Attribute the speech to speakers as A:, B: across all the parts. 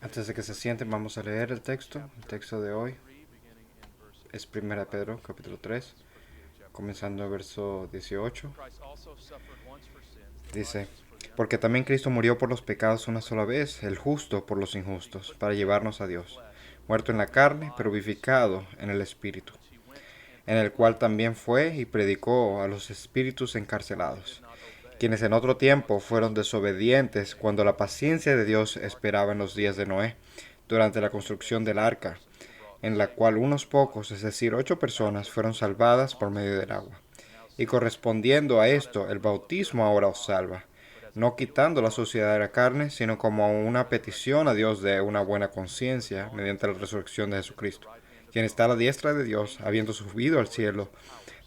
A: Antes de que se sienten, vamos a leer el texto. El texto de hoy es 1 Pedro, capítulo 3, comenzando el verso 18. Dice, porque también Cristo murió por los pecados una sola vez, el justo por los injustos, para llevarnos a Dios, muerto en la carne, pero vivificado en el Espíritu, en el cual también fue y predicó a los espíritus encarcelados, quienes en otro tiempo fueron desobedientes cuando la paciencia de Dios esperaba en los días de Noé, durante la construcción del arca, en la cual unos pocos, es decir, 8 personas, fueron salvadas por medio del agua. Y correspondiendo a esto, el bautismo ahora os salva, no quitando la suciedad de la carne, sino como una petición a Dios de una buena conciencia mediante la resurrección de Jesucristo, quien está a la diestra de Dios, habiendo subido al cielo,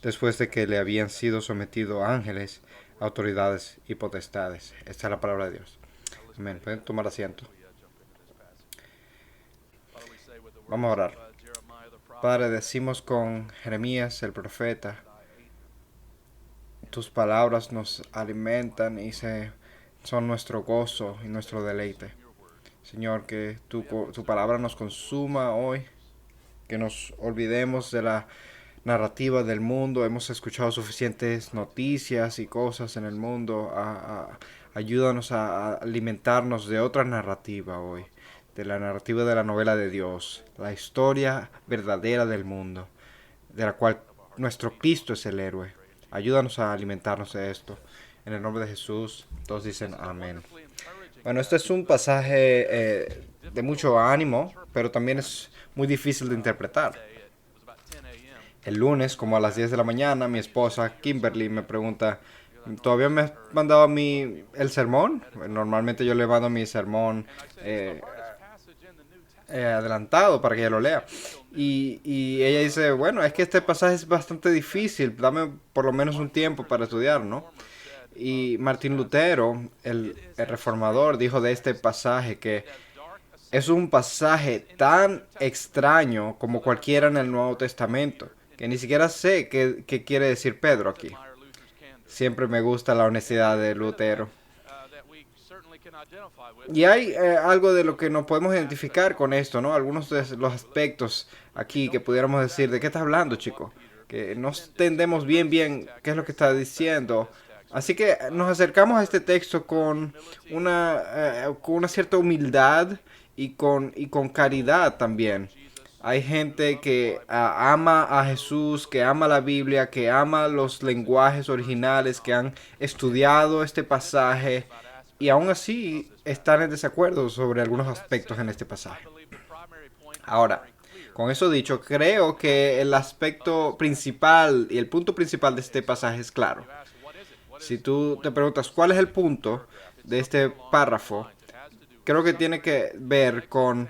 A: después de que le habían sido sometidos ángeles, autoridades y potestades. Esta es la palabra de Dios. Amén. Pueden tomar asiento. Vamos a orar. Padre, decimos con Jeremías el profeta, tus palabras nos alimentan y son nuestro gozo y nuestro deleite. Señor, que tu palabra nos consuma hoy, que nos olvidemos de la narrativa del mundo. Hemos escuchado suficientes noticias y cosas en el mundo. Ayúdanos a alimentarnos de otra narrativa hoy, de la narrativa de la novela de Dios, la historia verdadera del mundo, de la cual nuestro Cristo es el héroe. Ayúdanos a alimentarnos de esto. En el nombre de Jesús, todos dicen amén. Bueno, este es un pasaje de mucho ánimo, pero también es muy difícil de interpretar. El lunes, como a las 10 de la mañana, mi esposa Kimberly me pregunta, ¿todavía me has mandado a mí el sermón? Normalmente yo le mando mi sermón eh, adelantado para que ella lo lea. Y ella dice, bueno, es que este pasaje es bastante difícil, dame por lo menos un tiempo para estudiar, ¿no? Y Martín Lutero, el reformador, dijo de este pasaje que es un pasaje tan extraño como cualquiera en el Nuevo Testamento, que ni siquiera sé qué quiere decir Pedro aquí. Siempre me gusta la honestidad de Lutero. Y hay algo de lo que nos podemos identificar con esto, ¿no? Algunos de los aspectos aquí que pudiéramos decir, ¿de qué está hablando, chico? Que no entendemos bien qué es lo que está diciendo. Así que nos acercamos a este texto con una cierta humildad y con caridad también. Hay gente que ama a Jesús, que ama la Biblia, que ama los lenguajes originales, que han estudiado este pasaje y aún así están en desacuerdo sobre algunos aspectos en este pasaje. Ahora, con eso dicho, creo que el aspecto principal y el punto principal de este pasaje es claro. Si tú te preguntas cuál es el punto de este párrafo, creo que tiene que ver con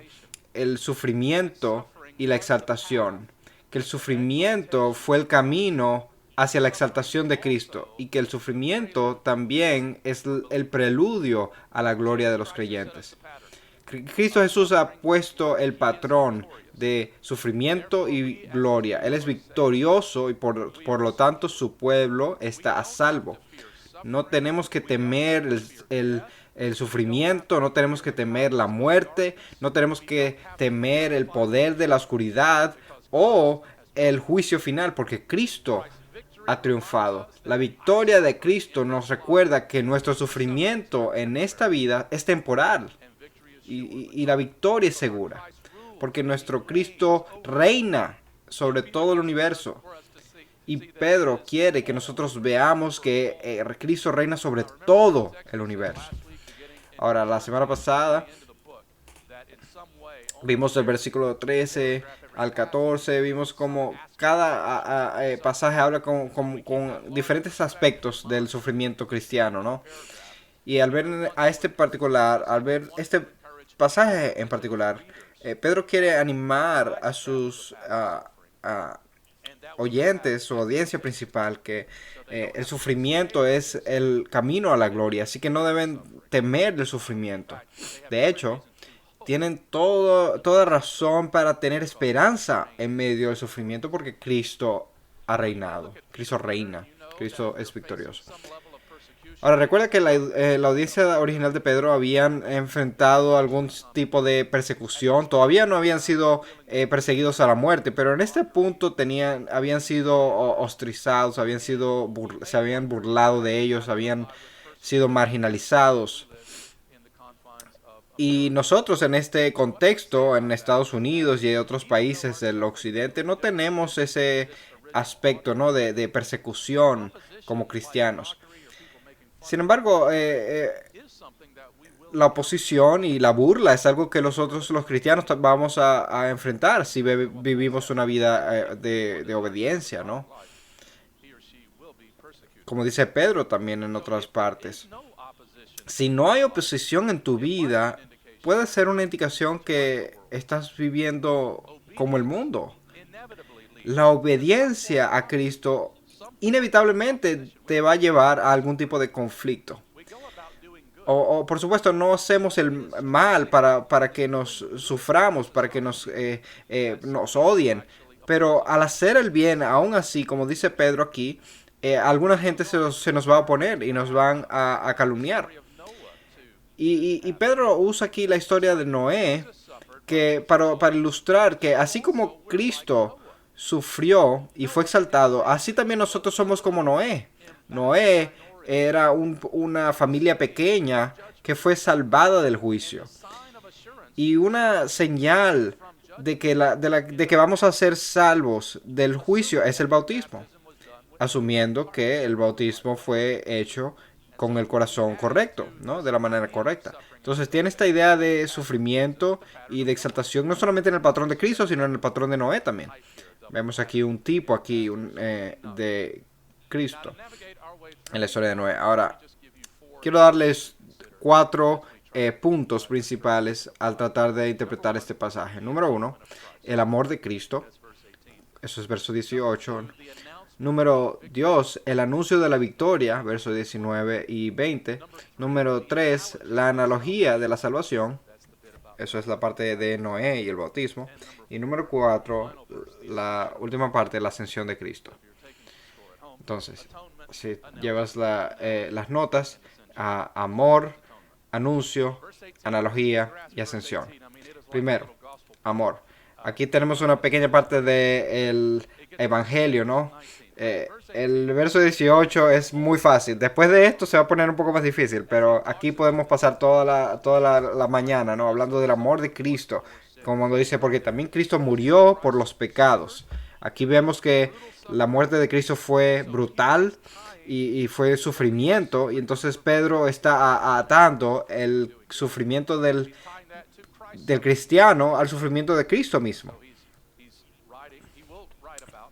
A: el sufrimiento y la exaltación. Que el sufrimiento fue el camino hacia la exaltación de Cristo y que el sufrimiento también es el preludio a la gloria de los creyentes. Cristo Jesús ha puesto el patrón de sufrimiento y gloria. Él es victorioso y por lo tanto su pueblo está a salvo. No tenemos que temer el sufrimiento, no tenemos que temer la muerte, no tenemos que temer el poder de la oscuridad o el juicio final, porque Cristo ha triunfado. La victoria de Cristo nos recuerda que nuestro sufrimiento en esta vida es temporal y la victoria es segura, porque nuestro Cristo reina sobre todo el universo. Y Pedro quiere que nosotros veamos que Cristo reina sobre todo el universo. Ahora, la semana pasada vimos el versículo 13 al 14, vimos como cada pasaje habla con diferentes aspectos del sufrimiento cristiano, ¿no? Y al ver a este particular, al ver este pasaje en particular, Pedro quiere animar a sus oyentes, su audiencia principal, que el sufrimiento es el camino a la gloria, así que no deben temer del sufrimiento. De hecho, tienen toda razón para tener esperanza en medio del sufrimiento porque Cristo ha reinado, Cristo reina, Cristo es victorioso. Ahora, recuerda que la audiencia original de Pedro habían enfrentado algún tipo de persecución. Todavía no habían sido perseguidos a la muerte, pero en este punto habían sido ostracizados, se habían burlado de ellos, habían sido marginalizados. Y nosotros en este contexto, en Estados Unidos y en otros países del occidente, no tenemos ese aspecto, ¿no?, de persecución como cristianos. Sin embargo, la oposición y la burla es algo que nosotros los cristianos vamos a enfrentar si vivimos una vida de obediencia, ¿no? Como dice Pedro también en otras partes. Si no hay oposición en tu vida, puede ser una indicación que estás viviendo como el mundo. La obediencia a Cristo inevitablemente te va a llevar a algún tipo de conflicto. Por supuesto, no hacemos el mal para que nos suframos, para que nos odien. Pero al hacer el bien, aún así, como dice Pedro aquí, alguna gente se nos va a oponer y nos van a calumniar. Y Pedro usa aquí la historia de Noé para ilustrar que así como Cristo sufrió y fue exaltado, así también nosotros somos como Noé. Noé era una familia pequeña que fue salvada del juicio. Y una señal de que vamos a ser salvos del juicio es el bautismo, asumiendo que el bautismo fue hecho con el corazón correcto, ¿no?, de la manera correcta. Entonces tiene esta idea de sufrimiento y de exaltación no solamente en el patrón de Cristo, sino en el patrón de Noé también. Vemos aquí un tipo de Cristo en la historia de Noé. Ahora, quiero darles 4 puntos principales al tratar de interpretar este pasaje. Número 1, el amor de Cristo. Eso es verso 18. Número 2, el anuncio de la victoria, versos 19 y 20. Número 3, la analogía de la salvación. Eso es la parte de Noé y el bautismo. Y número 4, la última parte, la ascensión de Cristo. Entonces, si llevas las notas, amor, anuncio, analogía y ascensión. Primero, amor. Aquí tenemos una pequeña parte del evangelio, ¿no? El verso 18 es muy fácil. Después de esto se va a poner un poco más difícil, pero aquí podemos pasar toda la mañana, ¿no?, hablando del amor de Cristo. Como lo dice, porque también Cristo murió por los pecados. Aquí vemos que la muerte de Cristo fue brutal y fue sufrimiento. Y entonces Pedro está atando el sufrimiento del cristiano al sufrimiento de Cristo mismo.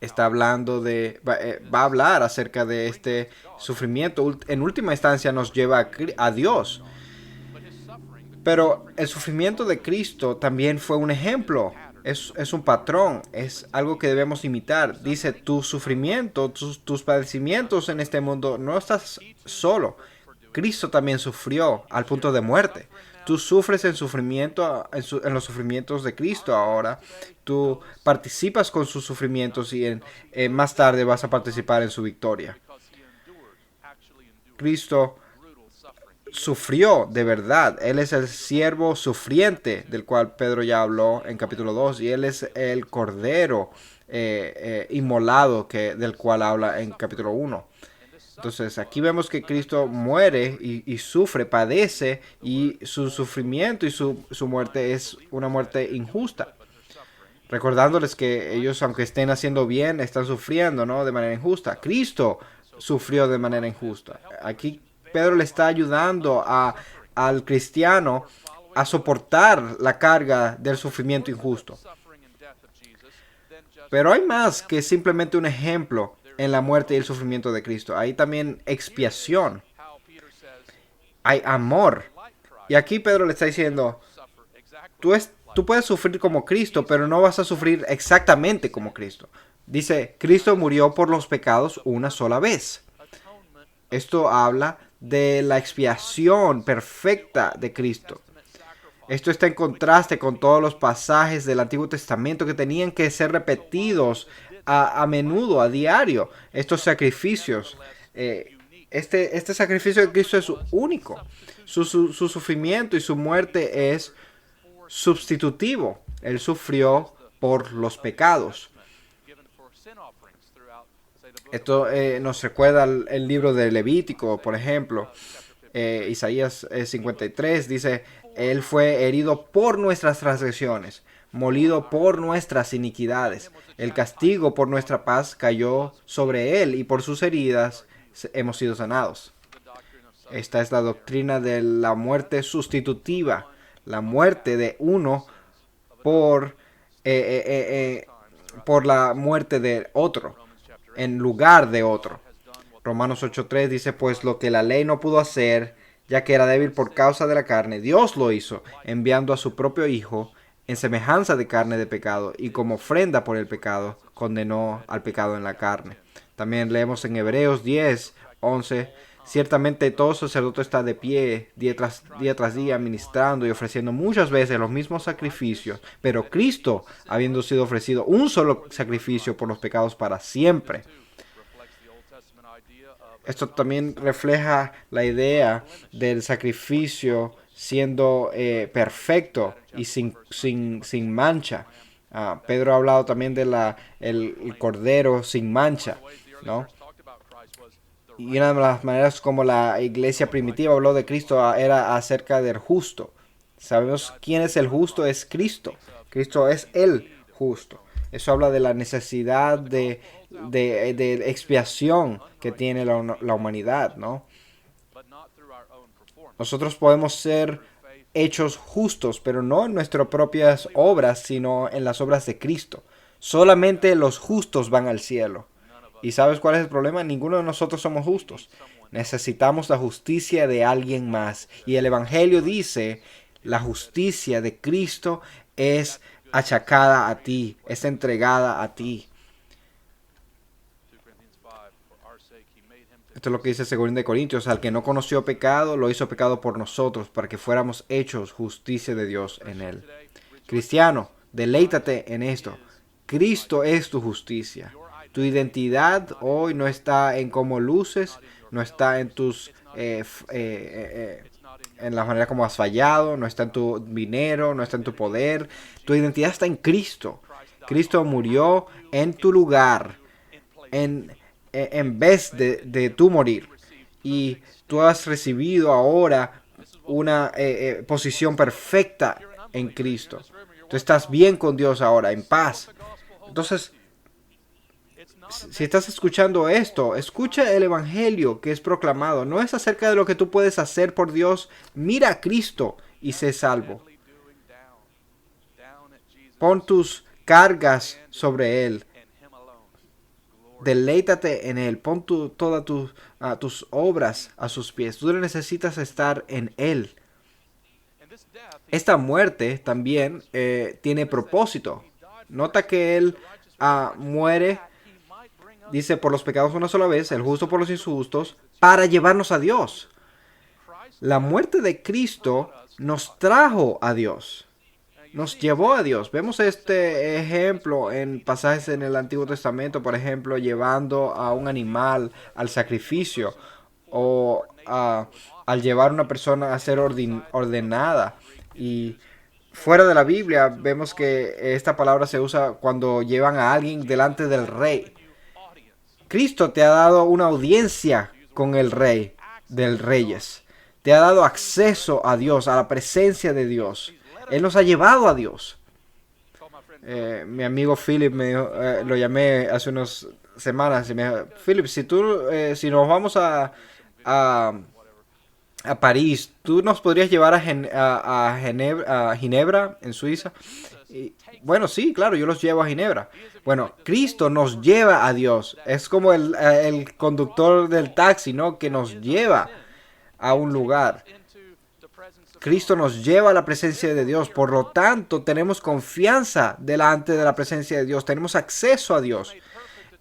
A: Está hablando va a hablar acerca de este sufrimiento. En última instancia nos lleva a Dios. Pero el sufrimiento de Cristo también fue un ejemplo. Es un patrón, es algo que debemos imitar. Dice, tu sufrimiento, tus padecimientos en este mundo, no estás solo. Cristo también sufrió al punto de muerte. Tú sufres en sufrimiento, en los sufrimientos de Cristo ahora. Tú participas con sus sufrimientos y más tarde vas a participar en su victoria. Cristo sufrió de verdad. Él es el siervo sufriente del cual Pedro ya habló en capítulo 2 y él es el cordero inmolado del cual habla en capítulo 1. Entonces aquí vemos que Cristo muere y sufre, padece, y su sufrimiento y su muerte es una muerte injusta. Recordándoles que ellos, aunque estén haciendo bien, están sufriendo, ¿no?, de manera injusta. Cristo sufrió de manera injusta. Aquí Pedro le está ayudando al cristiano a soportar la carga del sufrimiento injusto. Pero hay más que simplemente un ejemplo en la muerte y el sufrimiento de Cristo. Hay también expiación. Hay amor. Y aquí Pedro le está diciendo, tú puedes sufrir como Cristo, pero no vas a sufrir exactamente como Cristo. Dice, Cristo murió por los pecados una sola vez. Esto habla de la expiación perfecta de Cristo. Esto está en contraste con todos los pasajes del Antiguo Testamento que tenían que ser repetidos a menudo, a diario. Estos sacrificios Este sacrificio de Cristo es único. Su sufrimiento y su muerte es sustitutivo. Él sufrió por los pecados. Esto nos recuerda el libro de Levítico, por ejemplo. Isaías 53 dice, Él fue herido por nuestras transgresiones, molido por nuestras iniquidades. El castigo por nuestra paz cayó sobre Él y por sus heridas hemos sido sanados. Esta es la doctrina de la muerte sustitutiva, la muerte de uno por, eh, eh, por la muerte de otro, en lugar de otro. Romanos 8:3 dice, pues lo que la ley no pudo hacer, ya que era débil por causa de la carne, Dios lo hizo, enviando a su propio Hijo en semejanza de carne de pecado, y como ofrenda por el pecado, condenó al pecado en la carne. También leemos en Hebreos 10:11, ciertamente todo sacerdote está de pie día tras día ministrando y ofreciendo muchas veces los mismos sacrificios, pero Cristo, habiendo sido ofrecido un solo sacrificio por los pecados para siempre. Esto también refleja la idea del sacrificio siendo perfecto y sin mancha. Pedro ha hablado también de el cordero sin mancha, ¿no? Y una de las maneras como la iglesia primitiva habló de Cristo era acerca del justo. Sabemos quién es el justo, es Cristo. Cristo es el justo. Eso habla de la necesidad de expiación que tiene la humanidad, ¿no? Nosotros podemos ser hechos justos, pero no en nuestras propias obras, sino en las obras de Cristo. Solamente los justos van al cielo. ¿Y sabes cuál es el problema? Ninguno de nosotros somos justos. Necesitamos la justicia de alguien más. Y el Evangelio dice, la justicia de Cristo es achacada a ti, es entregada a ti. Esto es lo que dice 2 Corintios, al que no conoció pecado, lo hizo pecado por nosotros, para que fuéramos hechos justicia de Dios en él. Cristiano, deleítate en esto. Cristo es tu justicia. Tu identidad hoy no está en cómo luces, no está en tus en la manera como has fallado, no está en tu dinero, no está en tu poder. Tu identidad está en Cristo. Cristo murió en tu lugar, en vez de tú morir. Y tú has recibido ahora una posición perfecta en Cristo. Tú estás bien con Dios ahora, en paz. Entonces, si estás escuchando esto, escucha el Evangelio que es proclamado. No es acerca de lo que tú puedes hacer por Dios. Mira a Cristo y sé salvo. Pon tus cargas sobre Él. Deleítate en Él. Pon todas tus obras a sus pies. Tú necesitas estar en Él. Esta muerte también tiene propósito. Nota que Él muere, dice, por los pecados una sola vez, el justo por los injustos, para llevarnos a Dios. La muerte de Cristo nos trajo a Dios. Nos llevó a Dios. Vemos este ejemplo en pasajes en el Antiguo Testamento, por ejemplo, llevando a un animal al sacrificio o al llevar a una persona a ser ordenada. Y fuera de la Biblia vemos que esta palabra se usa cuando llevan a alguien delante del rey. Cristo te ha dado una audiencia con el Rey del Reyes. Te ha dado acceso a Dios, a la presencia de Dios. Él nos ha llevado a Dios. Mi amigo Philip lo llamé hace unas semanas y me dijo, Philip, si nos vamos a París, ¿tú nos podrías llevar a Ginebra, en Suiza? Y, bueno, sí, claro, yo los llevo a Ginebra. Bueno, Cristo nos lleva a Dios. Es como el conductor del taxi, ¿no? Que nos lleva a un lugar. Cristo nos lleva a la presencia de Dios. Por lo tanto, tenemos confianza delante de la presencia de Dios. Tenemos acceso a Dios.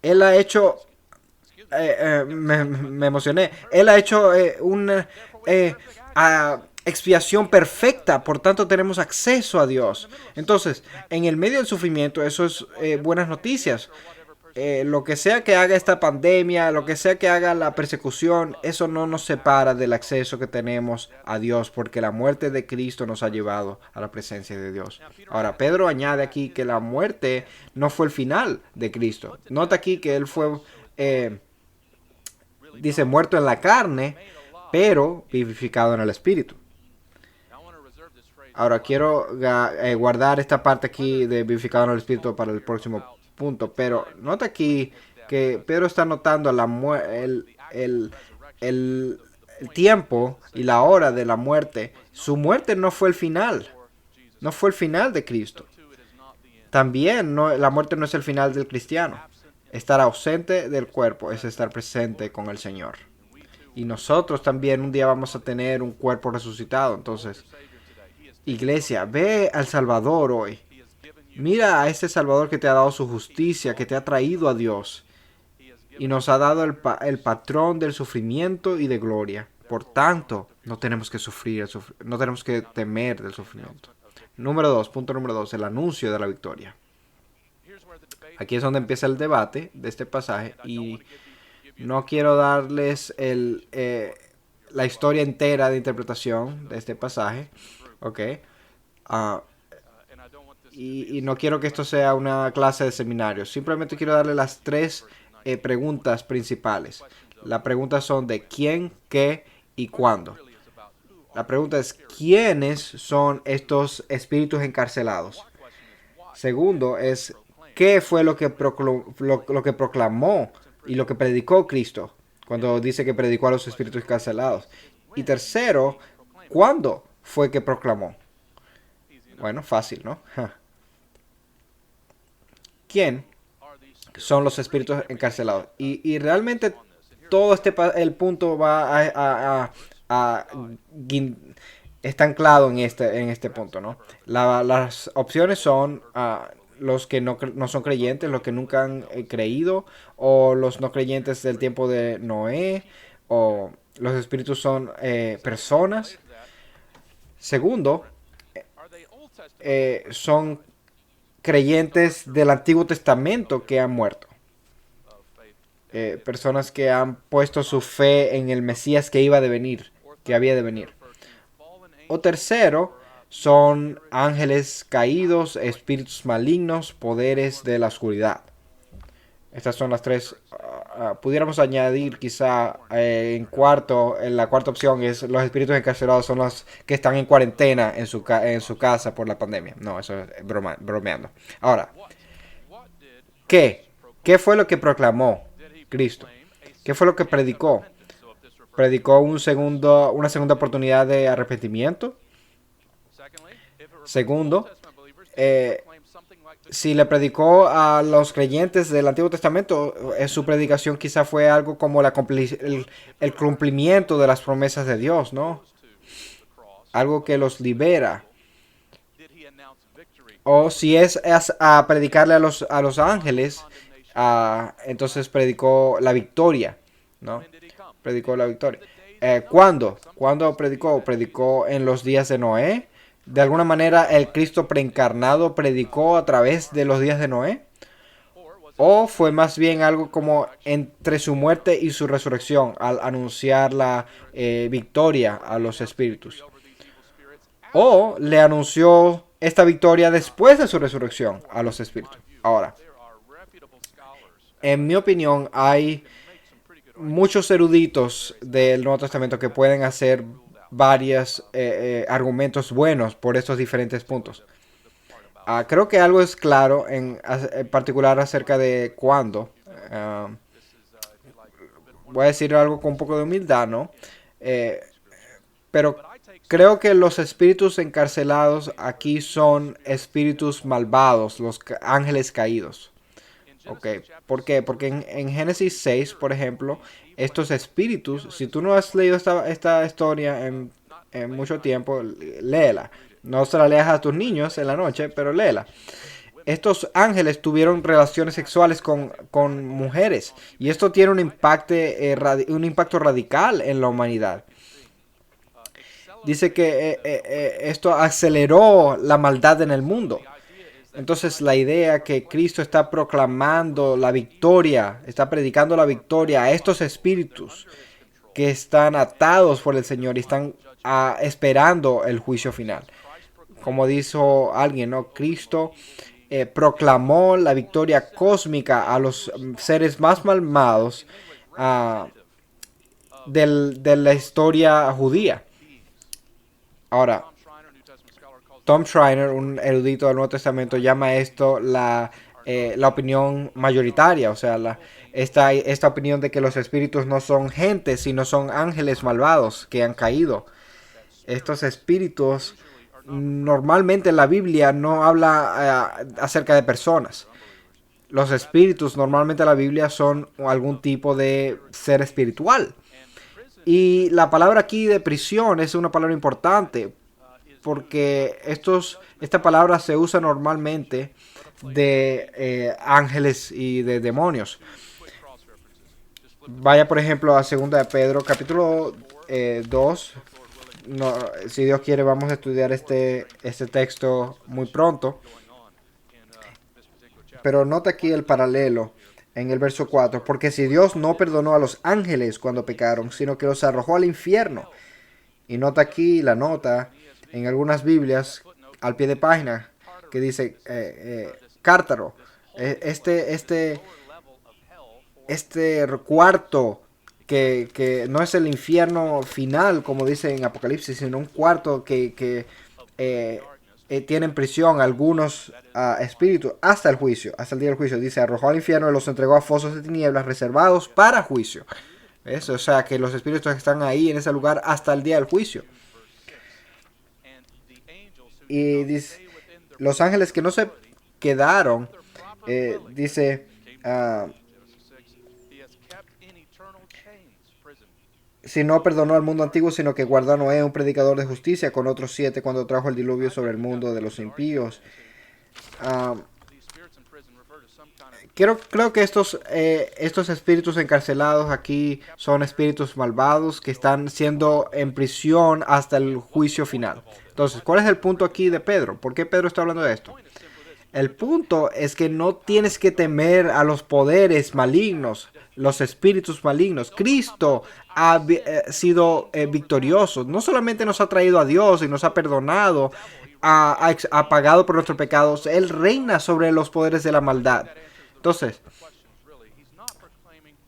A: Él ha hecho... me emocioné. Él ha hecho una expiación perfecta. Por tanto, tenemos acceso a Dios. Entonces, en el medio del sufrimiento, eso es buenas noticias. lo que sea que haga esta pandemia, lo que sea que haga la persecución, eso no nos separa del acceso que tenemos a Dios, porque la muerte de Cristo nos ha llevado a la presencia de Dios. Ahora, Pedro añade aquí que la muerte no fue el final de Cristo. Nota aquí que él fue, dice, muerto en la carne, pero vivificado en el Espíritu. Ahora, quiero guardar esta parte aquí de vivificado en el Espíritu para el próximo punto, pero nota aquí que Pedro está notando el tiempo y la hora de la muerte. Su muerte no fue el final, no fue el final de Cristo. También la muerte no es el final del cristiano. Estar ausente del cuerpo es estar presente con el Señor. Y nosotros también un día vamos a tener un cuerpo resucitado. Entonces, iglesia, ve al Salvador hoy. Mira a este Salvador que te ha dado su justicia, que te ha traído a Dios. Y nos ha dado el patrón del sufrimiento y de gloria. Por tanto, no tenemos que sufrir, no tenemos que temer del sufrimiento. Punto número 2, el anuncio de la victoria. Aquí es donde empieza el debate de este pasaje y no quiero darles la historia entera de interpretación de este pasaje, ¿ok? Y no quiero que esto sea una clase de seminario. Simplemente quiero darle las tres preguntas principales. Las preguntas son de quién, qué y cuándo. La pregunta es, ¿quiénes son estos espíritus encarcelados? Segundo es, ¿qué fue lo que proclamó y lo que predicó Cristo cuando dice que predicó a los espíritus encarcelados? Y tercero, ¿cuándo fue que proclamó? Bueno, fácil, ¿no? ¿Quién son los espíritus encarcelados? Y realmente todo el punto va está anclado en este punto, ¿no? Las opciones son los que no son creyentes, los que nunca han creído, o los no creyentes del tiempo de Noé, o los espíritus son personas. Segundo, son creyentes del Antiguo Testamento que han muerto. Personas que han puesto su fe en el Mesías que había de venir. O tercero, son ángeles caídos, espíritus malignos, poderes de la oscuridad. Estas son las tres. Pudiéramos añadir quizá en la cuarta opción es los espíritus encarcelados son los que están en cuarentena en su casa por la pandemia. No, eso es bromeando. Ahora, ¿qué fue lo que proclamó Cristo? ¿Qué fue lo que predicó? ¿Predicó una segunda oportunidad de arrepentimiento? Segundo, si le predicó a los creyentes del Antiguo Testamento, su predicación quizá fue algo como el cumplimiento de las promesas de Dios, ¿no? Algo que los libera. O si es a predicarle a los ángeles, entonces predicó la victoria, ¿no? Predicó la victoria. ¿Cuándo? ¿Cuándo predicó? Predicó en los días de Noé. De alguna manera el Cristo preencarnado predicó a través de los días de Noé. ¿O fue más bien algo como entre su muerte y su resurrección al anunciar la victoria a los espíritus? ¿O le anunció esta victoria después de su resurrección a los espíritus? Ahora, en mi opinión, hay muchos eruditos del Nuevo Testamento que pueden hacer varios argumentos buenos por estos diferentes puntos. Creo que algo es claro, en particular acerca de cuándo. Voy a decir algo con un poco de humildad, ¿no? Pero creo que los espíritus encarcelados aquí son espíritus malvados, los ángeles caídos. Okay. ¿Por qué? Porque en Génesis 6, por ejemplo, estos espíritus, si tú no has leído esta historia en mucho tiempo, léela. No se la leas a tus niños en la noche, pero léela. Estos ángeles tuvieron relaciones sexuales con mujeres y esto tiene un impacto radical en la humanidad. Dice que esto aceleró la maldad en el mundo. Entonces la idea que Cristo está proclamando la victoria, está predicando la victoria a estos espíritus que están atados por el Señor y están esperando el juicio final. Como dijo alguien, ¿no? Cristo proclamó la victoria cósmica a los seres más malvados de la historia judía. Ahora, Tom Schreiner, un erudito del Nuevo Testamento, llama esto la opinión mayoritaria, o sea, esta opinión de que los espíritus no son gente, sino son ángeles malvados que han caído. Estos espíritus, normalmente la Biblia no habla acerca de personas. Los espíritus, normalmente la Biblia son algún tipo de ser espiritual. Y la palabra aquí de prisión es una palabra importante, porque esta palabra se usa normalmente de ángeles y de demonios. Vaya por ejemplo a 2 de Pedro, capítulo 2. No, si Dios quiere vamos a estudiar este texto muy pronto. Pero nota aquí el paralelo en el verso 4. Porque si Dios no perdonó a los ángeles cuando pecaron, sino que los arrojó al infierno. Y nota aquí la nota en algunas Biblias al pie de página que dice Cártaro. Este cuarto que no es el infierno final, como dice en Apocalipsis, sino un cuarto que tiene en prisión algunos espíritus hasta el juicio, hasta el día del juicio. Dice, arrojó al infierno y los entregó a fosos de tinieblas reservados para juicio. ¿Ves? O sea, que los espíritus están ahí en ese lugar hasta el día del juicio. Y dice, los ángeles que no se quedaron, dice... si no perdonó al mundo antiguo, sino que guardó a Noé, un predicador de justicia, con otros 7 cuando trajo el diluvio sobre el mundo de los impíos. Creo que estos espíritus encarcelados aquí son espíritus malvados que están siendo en prisión hasta el juicio final. Entonces, ¿cuál es el punto aquí de Pedro? ¿Por qué Pedro está hablando de esto? El punto es que no tienes que temer a los poderes malignos, los espíritus malignos. Cristo ha sido victorioso. No solamente nos ha traído a Dios y nos ha perdonado, ha pagado por nuestros pecados. Él reina sobre los poderes de la maldad. Entonces,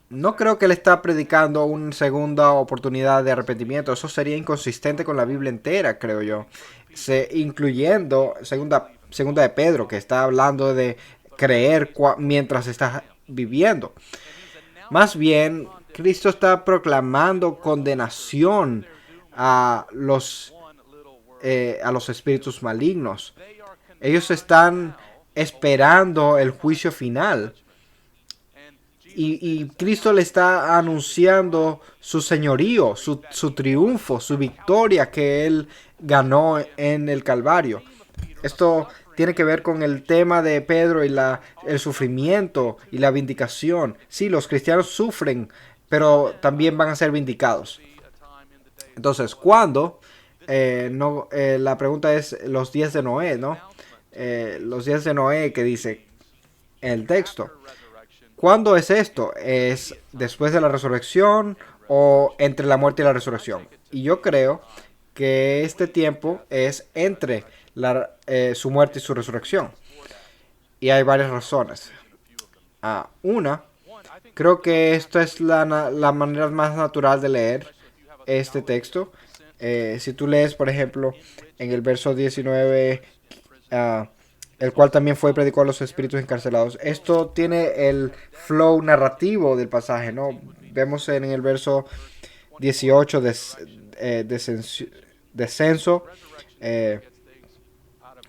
A: no creo que él está predicando una segunda oportunidad de arrepentimiento. Eso sería inconsistente con la Biblia entera, creo yo. Incluyendo segunda de Pedro, que está hablando de creer mientras estás viviendo. Más bien, Cristo está proclamando condenación a los espíritus malignos. Ellos están esperando el juicio final. Y Cristo le está anunciando su señorío, su triunfo, su victoria que Él ganó en el Calvario. Esto tiene que ver con el tema de Pedro y el sufrimiento y la vindicación. Sí, los cristianos sufren, pero también van a ser vindicados. Entonces, ¿cuándo? La pregunta es los días de Noé, ¿no? Los días de Noé que dice el texto. ¿Cuándo es esto? ¿Es después de la resurrección o entre la muerte y la resurrección? Y yo creo que este tiempo es entre su muerte y su resurrección. Y hay varias razones. Una, creo que esta es la manera más natural de leer este texto. Si tú lees, por ejemplo, en el verso 19, el cual también fue predicado a los espíritus encarcelados. Esto tiene el flow narrativo del pasaje, ¿no? Vemos en el verso 18 descenso.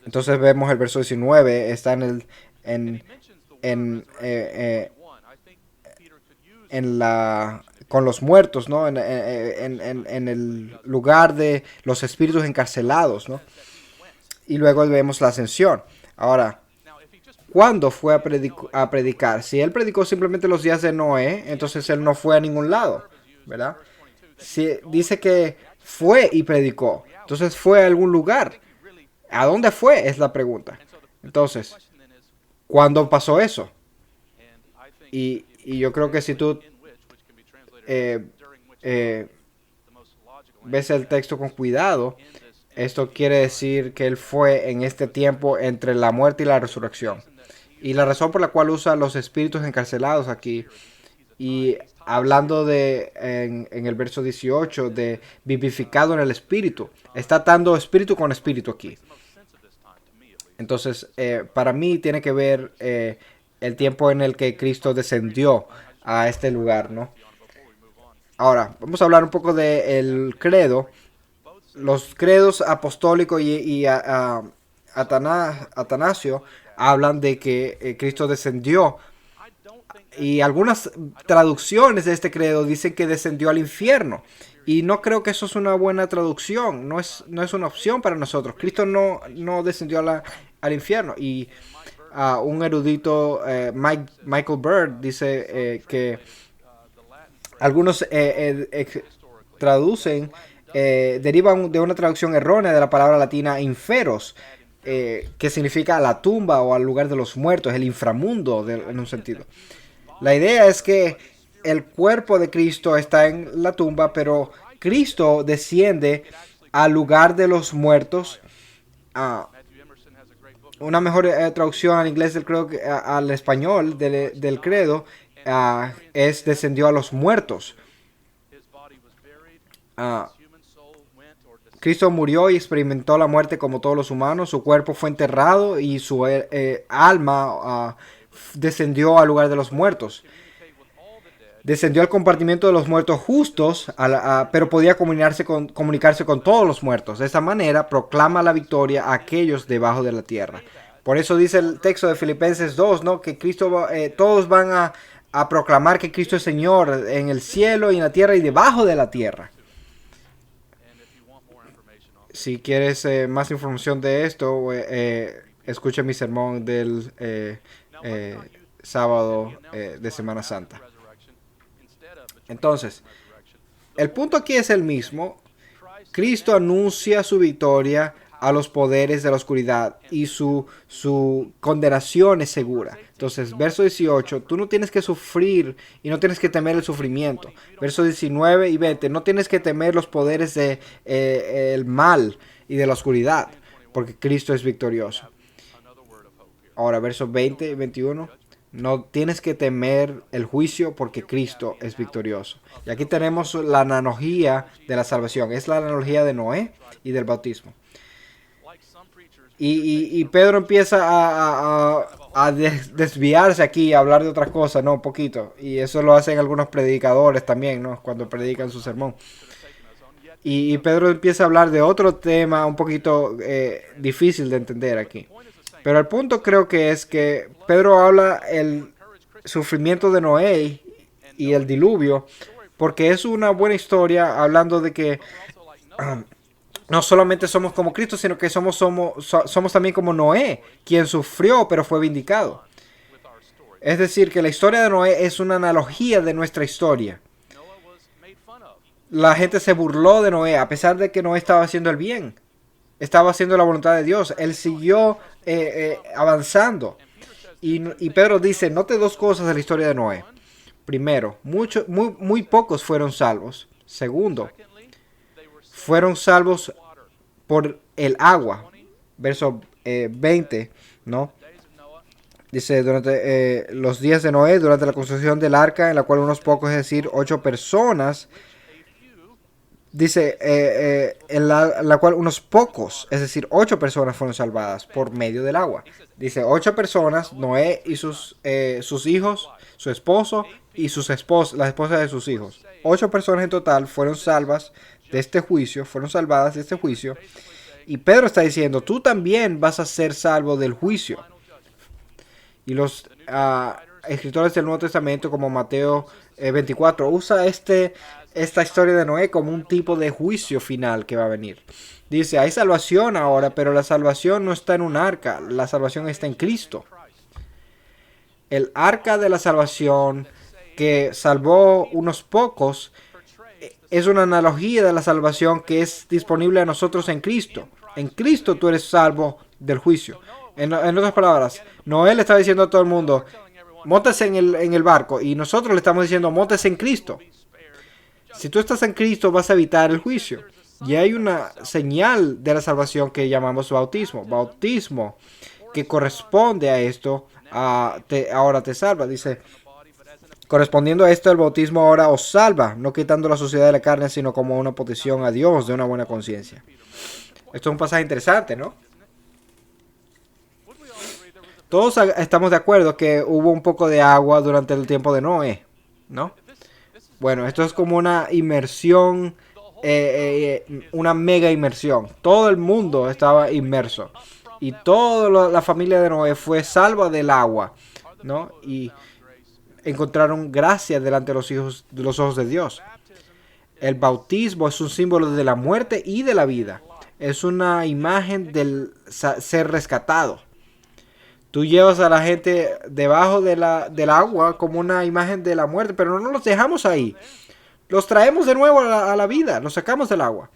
A: Entonces vemos el verso 19, está con los muertos, ¿no? En el lugar de los espíritus encarcelados, ¿no? Y luego vemos la ascensión. Ahora, ¿cuándo fue a predicar? Si él predicó simplemente los días de Noé, entonces él no fue a ningún lado, ¿verdad? Si dice que fue y predicó, entonces fue a algún lugar. ¿A dónde fue? Es la pregunta. Entonces, ¿Cuándo pasó eso? Y yo creo que si tú eh, eh, ves el texto con cuidado, esto quiere decir que él fue en este tiempo entre la muerte y la resurrección. Y la razón por la cual usa los espíritus encarcelados aquí, y hablando en el verso 18, de vivificado en el espíritu, está atando espíritu con espíritu aquí. Entonces, para mí tiene que ver el tiempo en el que Cristo descendió a este lugar, ¿no? Ahora, vamos a hablar un poco del credo. Los credos apostólicos Atanasio hablan de que Cristo descendió. Y algunas traducciones de este credo dicen que descendió al infierno. Y no creo que eso es una buena traducción. No es una opción para nosotros. Cristo no descendió al infierno. Y un erudito, Michael Bird, dice que algunos traducen, derivan de una traducción errónea de la palabra latina inferos, que significa la tumba o al lugar de los muertos, el inframundo en un sentido. La idea es que el cuerpo de Cristo está en la tumba, pero Cristo desciende al lugar de los muertos. Una mejor traducción al inglés al español del credo es descendió a los muertos. Cristo murió y experimentó la muerte como todos los humanos. Su cuerpo fue enterrado y su alma descendió al lugar de los muertos. Descendió al compartimiento de los muertos justos, pero podía comunicarse con todos los muertos. De esta manera proclama la victoria a aquellos debajo de la tierra. Por eso dice el texto de Filipenses 2, ¿no? Que Cristo, todos van a proclamar que Cristo es Señor en el cielo y en la tierra y debajo de la tierra. Si quieres más información de esto, escucha mi sermón del sábado de Semana Santa. Entonces, el punto aquí es el mismo. Cristo anuncia su victoria a los poderes de la oscuridad y su condenación es segura. Entonces, verso 18, tú no tienes que sufrir y no tienes que temer el sufrimiento. Verso 19 y 20, no tienes que temer los poderes el mal y de la oscuridad, porque Cristo es victorioso. Ahora, versos 20 y 21. No tienes que temer el juicio porque Cristo es victorioso. Y aquí tenemos la analogía de la salvación. Es la analogía de Noé y del bautismo. Y Pedro empieza a desviarse aquí, a hablar de otras cosas, ¿no? Un poquito. Y eso lo hacen algunos predicadores también, ¿no? Cuando predican su sermón. Y Pedro empieza a hablar de otro tema un poquito difícil de entender aquí. Pero el punto creo que es que Pedro habla el sufrimiento de Noé y el diluvio, porque es una buena historia hablando de que no solamente somos como Cristo, sino que somos también como Noé, quien sufrió pero fue vindicado. Es decir, que la historia de Noé es una analogía de nuestra historia. La gente se burló de Noé, a pesar de que Noé estaba haciendo el bien. Estaba haciendo la voluntad de Dios. Él siguió avanzando. Y Pedro dice, note dos cosas de la historia de Noé. Primero, muy pocos fueron salvos. Segundo, fueron salvos por el agua. Verso 20, ¿no? Dice, durante los días de Noé, durante la construcción del arca, en la cual unos pocos, es decir, 8 personas, dice, en la cual unos pocos, es decir, 8 personas fueron salvadas por medio del agua. Dice, 8 personas, Noé y sus hijos, su esposo y las esposas de sus hijos. 8 personas en total fueron salvadas de este juicio, Y Pedro está diciendo, tú también vas a ser salvo del juicio. Y los escritores del Nuevo Testamento, como Mateo 24, usa esta historia de Noé como un tipo de juicio final que va a venir. Dice, hay salvación ahora, pero la salvación no está en un arca, la salvación está en Cristo. El arca de la salvación que salvó unos pocos es una analogía de la salvación que es disponible a nosotros en Cristo. En Cristo tú eres salvo del juicio. En otras palabras, Noé le estaba diciendo a todo el mundo, móntese en el barco. Y nosotros le estamos diciendo, móntese en Cristo. Si tú estás en Cristo, vas a evitar el juicio. Y hay una señal de la salvación que llamamos bautismo. Bautismo que corresponde a esto, ahora te salva. Dice, correspondiendo a esto, el bautismo ahora os salva, no quitando la suciedad de la carne, sino como una petición a Dios de una buena conciencia. Esto es un pasaje interesante, ¿no? Todos estamos de acuerdo que hubo un poco de agua durante el tiempo de Noé, ¿no? Bueno, esto es como una inmersión, una mega inmersión. Todo el mundo estaba inmerso. Y toda la familia de Noé fue salva del agua, ¿no? Y encontraron gracia delante de los ojos de Dios. El bautismo es un símbolo de la muerte y de la vida. Es una imagen del ser rescatado. Tú llevas a la gente debajo del agua como una imagen de la muerte, pero no los dejamos ahí. Los traemos de nuevo a la vida, los sacamos del agua.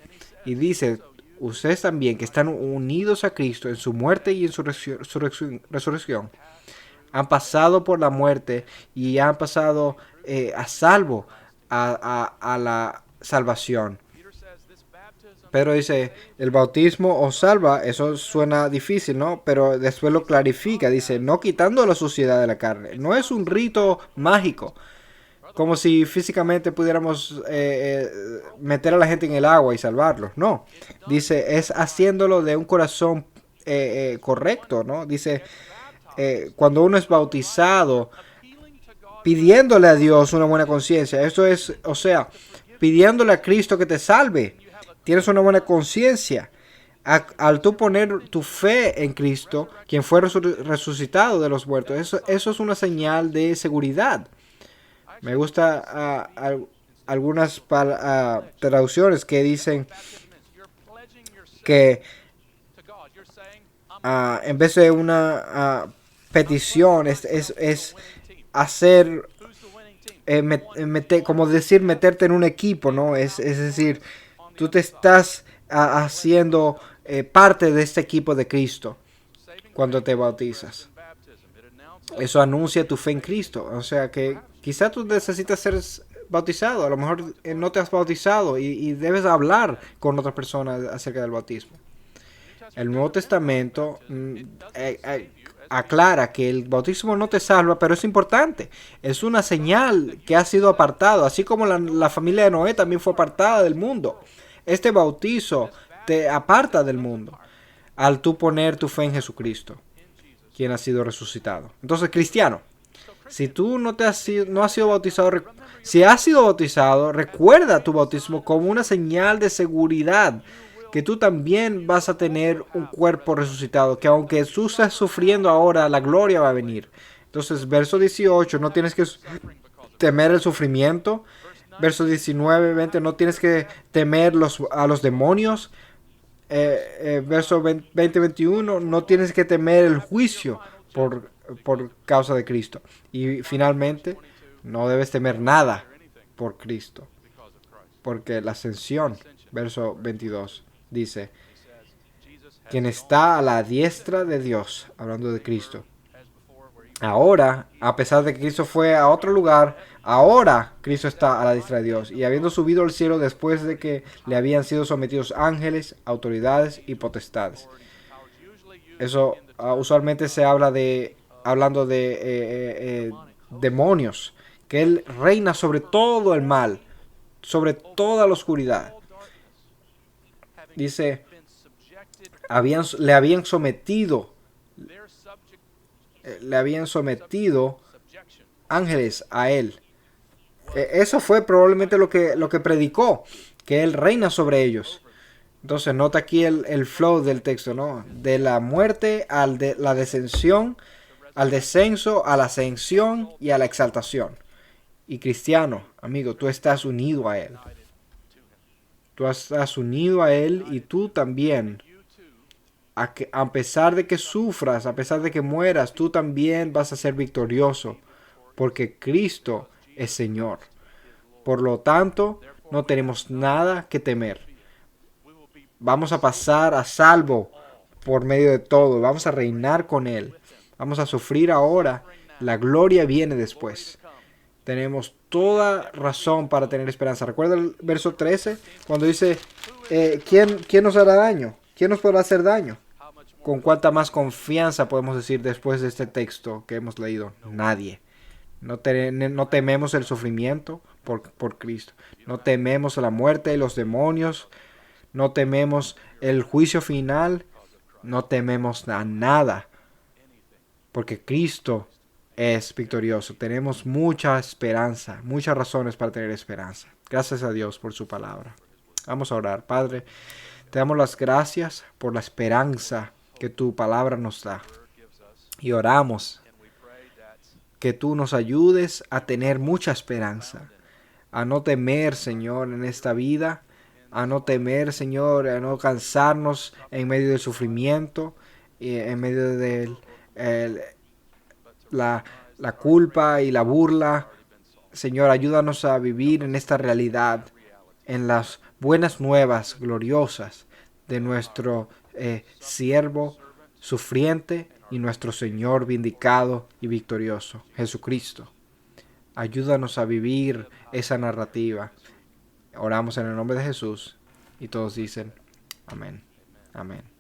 A: Y dice, ustedes también que están unidos a Cristo en su muerte y en su resurrección, han pasado por la muerte y han pasado a salvo a la salvación. Pero dice, el bautismo os salva, eso suena difícil, ¿no? Pero después lo clarifica, dice, no quitando la suciedad de la carne. No es un rito mágico, como si físicamente pudiéramos meter a la gente en el agua y salvarlos. No, dice, es haciéndolo de un corazón correcto, ¿no? Dice, cuando uno es bautizado, pidiéndole a Dios una buena conciencia. Esto es, o sea, pidiéndole a Cristo que te salve. Tienes una buena conciencia. Al tú poner tu fe en Cristo, quien fue resucitado de los muertos, eso es una señal de seguridad. Me gusta algunas traducciones que dicen que en vez de una petición es hacer, como decir, meterte en un equipo, ¿no? Es decir, tú te estás haciendo parte de este equipo de Cristo cuando te bautizas. Eso anuncia tu fe en Cristo. O sea que quizá tú necesitas ser bautizado. A lo mejor no te has bautizado y debes hablar con otras personas acerca del bautismo. El Nuevo Testamento aclara que el bautismo no te salva, pero es importante. Es una señal que ha sido apartado, así como la familia de Noé también fue apartada del mundo. Este bautizo te aparta del mundo al tú poner tu fe en Jesucristo, quien ha sido resucitado. Entonces, cristiano, si tú no has sido bautizado, si has sido bautizado, recuerda tu bautismo como una señal de seguridad, que tú también vas a tener un cuerpo resucitado, que aunque tú estés sufriendo ahora, la gloria va a venir. Entonces, verso 18, no tienes que temer el sufrimiento. Verso 19, 20, no tienes que temer a los demonios. Verso 20, 21, no tienes que temer el juicio por causa de Cristo. Y finalmente, no debes temer nada por Cristo, porque la ascensión, verso 22, dice, quien está a la diestra de Dios, hablando de Cristo. Ahora, a pesar de que Cristo fue a otro lugar, ahora Cristo está a la diestra de Dios. Y habiendo subido al cielo después de que le habían sido sometidos ángeles, autoridades y potestades. Eso usualmente se habla hablando de demonios, que Él reina sobre todo el mal, sobre toda la oscuridad. Dice, le habían sometido ángeles a él. Eso fue probablemente lo que predicó, que él reina sobre ellos. Entonces nota aquí el flow del texto, ¿no? De la muerte la descensión, al descenso, a la ascensión y a la exaltación. Y cristiano, amigo, tú estás unido a él. Tú estás unido a él y tú también. A pesar de que sufras, a pesar de que mueras, tú también vas a ser victorioso, porque Cristo es Señor. Por lo tanto, no tenemos nada que temer. Vamos a pasar a salvo por medio de todo. Vamos a reinar con Él. Vamos a sufrir ahora. La gloria viene después. Tenemos toda razón para tener esperanza. ¿Recuerda el verso 13? Cuando dice, ¿quién nos hará daño? ¿Quién nos podrá hacer daño? ¿Con cuánta más confianza podemos decir después de este texto que hemos leído? Nadie. No tememos el sufrimiento por Cristo. No tememos la muerte y los demonios. No tememos el juicio final. No tememos a nada. Porque Cristo es victorioso. Tenemos mucha esperanza, muchas razones para tener esperanza. Gracias a Dios por su palabra. Vamos a orar. Padre, te damos las gracias por la esperanza que tu palabra nos da. Y oramos que tú nos ayudes a tener mucha esperanza, a no temer, Señor, en esta vida, a no temer, Señor, a no cansarnos en medio del sufrimiento, en medio de la culpa y la burla. Señor, ayúdanos a vivir en esta realidad, en las buenas nuevas gloriosas de nuestro siervo sufriente y nuestro Señor vindicado y victorioso, Jesucristo. Ayúdanos a vivir esa narrativa. Oramos en el nombre de Jesús y todos dicen amén. Amén.